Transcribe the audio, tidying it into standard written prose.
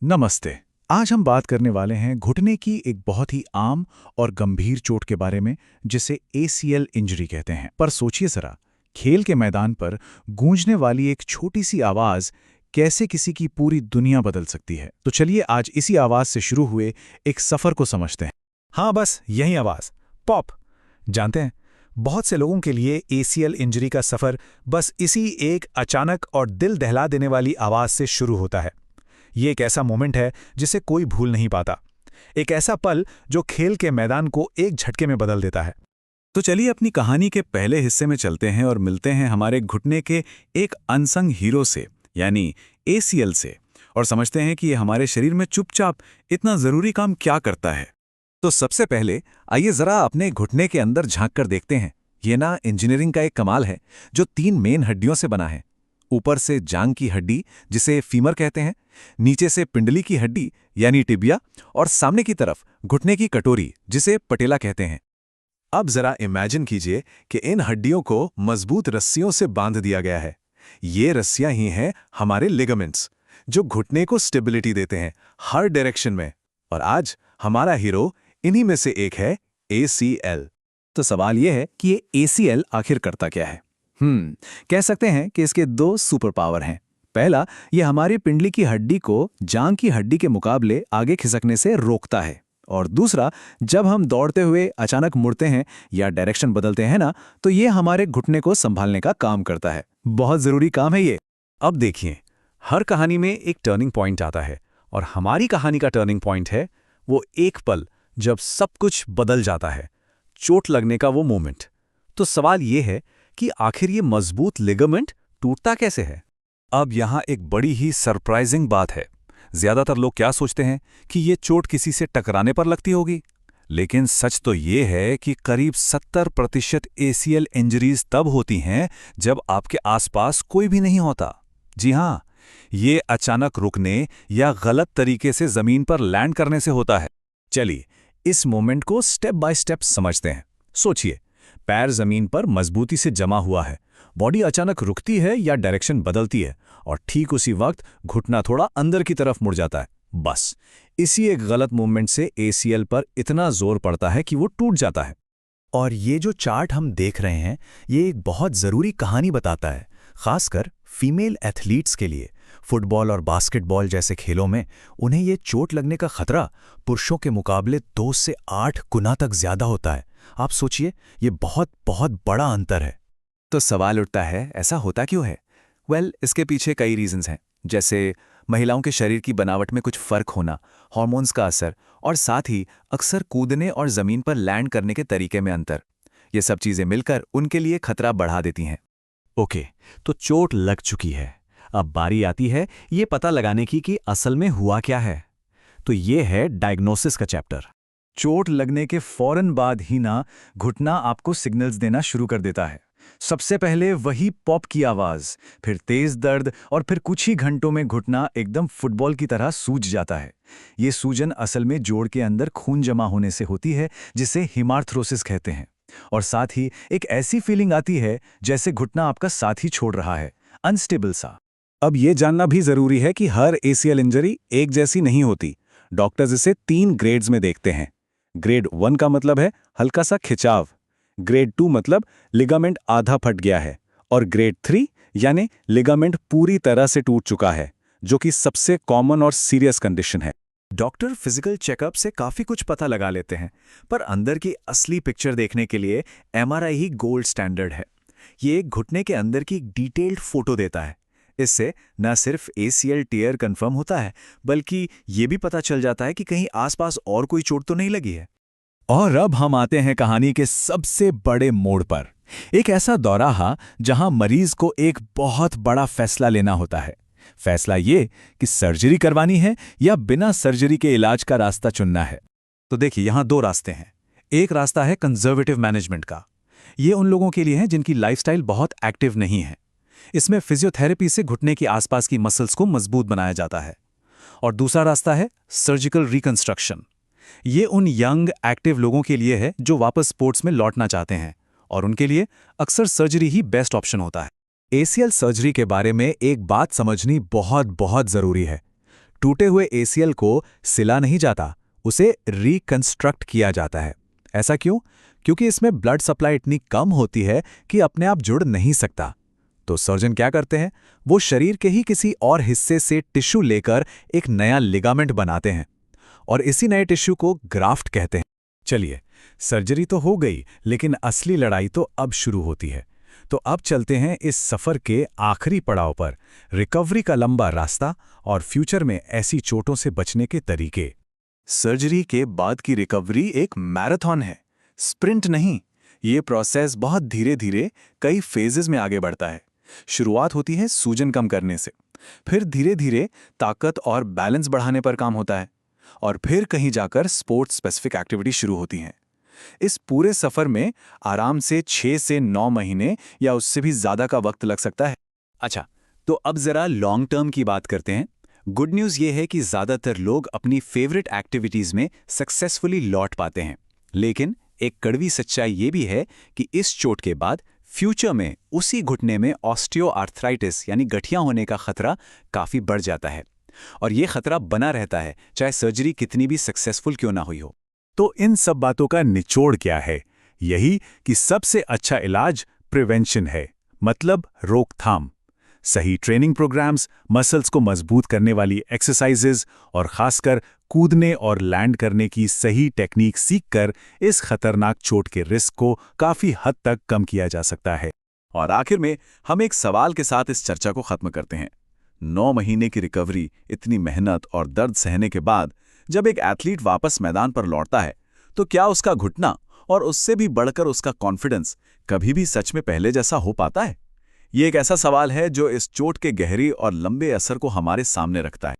नमस्ते। आज हम बात करने वाले हैं घुटने की एक बहुत ही आम और गंभीर चोट के बारे में जिसे एसीएल इंजरी कहते हैं। पर सोचिए जरा, खेल के मैदान पर गूंजने वाली एक छोटी सी आवाज कैसे किसी की पूरी दुनिया बदल सकती है। तो चलिए आज इसी आवाज से शुरू हुए एक सफर को समझते हैं। हाँ, बस यही आवाज, पॉप। जानते हैं, बहुत से लोगों के लिए एसीएल इंजरी का सफर बस इसी एक अचानक और दिल दहला देने वाली आवाज से शुरू होता है। ये एक ऐसा मोमेंट है जिसे कोई भूल नहीं पाता, एक ऐसा पल जो खेल के मैदान को एक झटके में बदल देता है। तो चलिए अपनी कहानी के पहले हिस्से में चलते हैं और मिलते हैं हमारे घुटने के एक अनसंग हीरो से, यानी एसीएल से, और समझते हैं कि ये हमारे शरीर में चुपचाप इतना जरूरी काम क्या करता है। तो सबसे पहले आइए जरा अपने घुटने के अंदर झांक कर देखते हैं। ये ना इंजीनियरिंग का एक कमाल है जो 3 मेन हड्डियों से बना है। ऊपर से जांग की हड्डी जिसे फीमर कहते हैं, नीचे से पिंडली की हड्डी यानी टिबिया, और सामने की तरफ घुटने की कटोरी जिसे पटेला कहते हैं। अब जरा इमेजिन कीजिए कि इन हड्डियों को मजबूत रस्सियों से बांध दिया गया है। ये रस्सियां ही हैं हमारे लिगामेंट्स, जो घुटने को स्टेबिलिटी देते हैं हर डायरेक्शन में। और आज हमारा हीरो इन्हीं में से एक है, एसीएल। तो सवाल यह है कि ये एसीएल आखिर करता क्या है? कह सकते हैं कि इसके 2 सुपर पावर हैं। पहला, ये हमारी पिंडली की हड्डी को जांग की हड्डी के मुकाबले आगे खिसकने से रोकता है। और दूसरा, जब हम दौड़ते हुए अचानक मुड़ते हैं या डायरेक्शन बदलते हैं ना, तो ये हमारे घुटने को संभालने का काम करता है। बहुत जरूरी काम है ये। अब देखिए, हर कहानी में एक टर्निंग पॉइंट आता है, और हमारी कहानी का टर्निंग पॉइंट है वो एक पल जब सब कुछ बदल जाता है, चोट लगने का वो मोमेंट। तो सवाल ये है कि आखिर ये मजबूत लिगामेंट टूटता कैसे है? अब यहाँ एक बड़ी ही सरप्राइजिंग बात है। ज्यादातर लोग क्या सोचते हैं कि ये चोट किसी से टकराने पर लगती होगी, लेकिन सच तो ये है कि करीब 70% एसीएल इंजरीज तब होती हैं जब आपके आसपास कोई भी नहीं होता। जी हाँ, ये अचानक रुकने या गलत तरीके से जमीन पर लैंड करने से होता है। चलिए इस मोमेंट को स्टेप बाय स्टेप समझते हैं। सोचिए, पैर जमीन पर मजबूती से जमा हुआ है, बॉडी अचानक रुकती है या डायरेक्शन बदलती है, और ठीक उसी वक्त घुटना थोड़ा अंदर की तरफ मुड़ जाता है। बस इसी एक गलत मूवमेंट से एसीएल पर इतना जोर पड़ता है कि वो टूट जाता है। और ये जो चार्ट हम देख रहे हैं, ये एक बहुत ज़रूरी कहानी बताता है, खासकर फीमेल एथलीट्स के लिए। फुटबॉल और बास्केटबॉल जैसे खेलों में उन्हें ये चोट लगने का खतरा पुरुषों के मुकाबले 2 से 8 गुना तक ज्यादा होता है। आप सोचिए, ये बहुत बहुत बड़ा अंतर है। तो सवाल उठता है, ऐसा होता क्यों है? इसके पीछे कई रीजंस हैं, जैसे महिलाओं के शरीर की बनावट में कुछ फर्क होना, हार्मोन्स का असर, और साथ ही अक्सर कूदने और जमीन पर लैंड करने के तरीके में अंतर। ये सब चीजें मिलकर उनके लिए खतरा बढ़ा देती हैं। ओके, तो चोट लग चुकी है। अब बारी आती है ये पता लगाने की कि असल में हुआ क्या है। तो ये है डायग्नोसिस का चैप्टर। चोट लगने के फौरन बाद ही ना घुटना आपको सिग्नल्स देना शुरू कर देता है। सबसे पहले वही पॉप की आवाज, फिर तेज दर्द, और फिर कुछ ही घंटों में घुटना एकदम फुटबॉल की तरह सूज जाता है। ये सूजन असल में जोड़ के अंदर खून जमा होने से होती है, जिसे हेमार्थ्रोसिस कहते हैं। और साथ ही एक ऐसी फीलिंग आती है जैसे घुटना आपका साथ ही छोड़ रहा है, अनस्टेबल सा। अब ये जानना भी जरूरी है कि हर एसीएल इंजरी एक जैसी नहीं होती। डॉक्टर्स इसे 3 ग्रेड्स में देखते हैं। ग्रेड 1 का मतलब है हल्का सा खिंचाव, ग्रेड 2 मतलब लिगामेंट आधा फट गया है, और ग्रेड 3 यानी लिगामेंट पूरी तरह से टूट चुका है, जो कि सबसे कॉमन और सीरियस कंडीशन है। डॉक्टर फिजिकल चेकअप से काफी कुछ पता लगा लेते हैं, पर अंदर की असली पिक्चर देखने के लिए एमआरआई ही गोल्ड स्टैंडर्ड है। ये एक घुटने के अंदर की डिटेल्ड फोटो देता है। इससे न सिर्फ एसीएल टियर कंफर्म होता है, बल्कि ये भी पता चल जाता है कि कहीं आसपास और कोई चोट तो नहीं लगी है। और अब हम आते हैं कहानी के सबसे बड़े मोड़ पर। एक ऐसा दौराहा जहां मरीज को एक बहुत बड़ा फैसला लेना होता है। फैसला ये कि सर्जरी करवानी है या बिना सर्जरी के इलाज का रास्ता चुनना है। तो देखिए, यहां 2 रास्ते हैं। एक रास्ता है कंजर्वेटिव मैनेजमेंट का। ये उन लोगों के लिए है जिनकी लाइफस्टाइल बहुत एक्टिव नहीं है। इसमें फिजियोथेरेपी से घुटने की आसपास की मसल्स को मजबूत बनाया जाता है। और दूसरा रास्ता है सर्जिकल रिकंस्ट्रक्शन। ये उन यंग एक्टिव लोगों के लिए है जो वापस स्पोर्ट्स में लौटना चाहते हैं, और उनके लिए अक्सर सर्जरी ही बेस्ट ऑप्शन होता है। एसीएल सर्जरी के बारे में एक बात समझनी बहुत बहुत जरूरी है। टूटे हुए ACL को सिला नहीं जाता, उसे रिकंस्ट्रक्ट किया जाता है। ऐसा क्यों? क्योंकि इसमें ब्लड सप्लाई इतनी कम होती है कि अपने आप जुड़ नहीं सकता। तो सर्जन क्या करते हैं? वो शरीर के ही किसी और हिस्से से टिश्यू लेकर एक नया लिगामेंट बनाते हैं और इसी नए टिश्यू को ग्राफ्ट कहते हैं। चलिए, सर्जरी तो हो गई, लेकिन असली लड़ाई तो अब शुरू होती है। तो अब चलते हैं इस सफ़र के आखिरी पड़ाव पर, रिकवरी का लंबा रास्ता और फ्यूचर में ऐसी चोटों से बचने के तरीके। सर्जरी के बाद की रिकवरी एक मैराथन है, स्प्रिंट नहीं। ये प्रोसेस बहुत धीरे धीरे कई फेजेस में आगे बढ़ता है। शुरुआत होती है सूजन कम करने से, फिर धीरे धीरे ताकत और बैलेंस बढ़ाने पर काम होता है, और फिर कहीं जाकर स्पोर्ट्स स्पेसिफिक एक्टिविटी शुरू होती हैं। इस पूरे सफर में आराम से 6 से 9 महीने या उससे भी ज्यादा का वक्त लग सकता है। अच्छा, तो अब जरा लॉन्ग टर्म की बात करते हैं। गुड न्यूज़ ये है कि ज्यादातर लोग अपनी फेवरेट एक्टिविटीज में सक्सेसफुली लौट पाते हैं, लेकिन एक कड़वी सच्चाई ये भी है कि इस चोट के बाद फ्यूचर में उसी घुटने में ऑस्टियोआर्थराइटिस यानी गठिया होने का खतरा काफी बढ़ जाता है, और ये खतरा बना रहता है चाहे सर्जरी कितनी भी सक्सेसफुल क्यों ना हुई हो। तो इन सब बातों का निचोड़ क्या है? यही कि सबसे अच्छा इलाज प्रिवेंशन है, मतलब रोकथाम। सही ट्रेनिंग प्रोग्राम्स, मसल्स को मजबूत करने वाली एक्सरसाइजेज और खासकर कूदने और लैंड करने की सही टेक्निक सीखकर इस खतरनाक चोट के रिस्क को काफी हद तक कम किया जा सकता है। और आखिर में हम एक सवाल के साथ इस चर्चा को खत्म करते हैं। 9 महीने की रिकवरी, इतनी मेहनत और दर्द सहने के बाद जब एक एथलीट वापस मैदान पर लौटता है, तो क्या उसका घुटना और उससे भी बढ़कर उसका कॉन्फिडेंस कभी भी सच में पहले जैसा हो पाता है? ये एक ऐसा सवाल है जो इस चोट के गहरी और लंबे असर को हमारे सामने रखता है।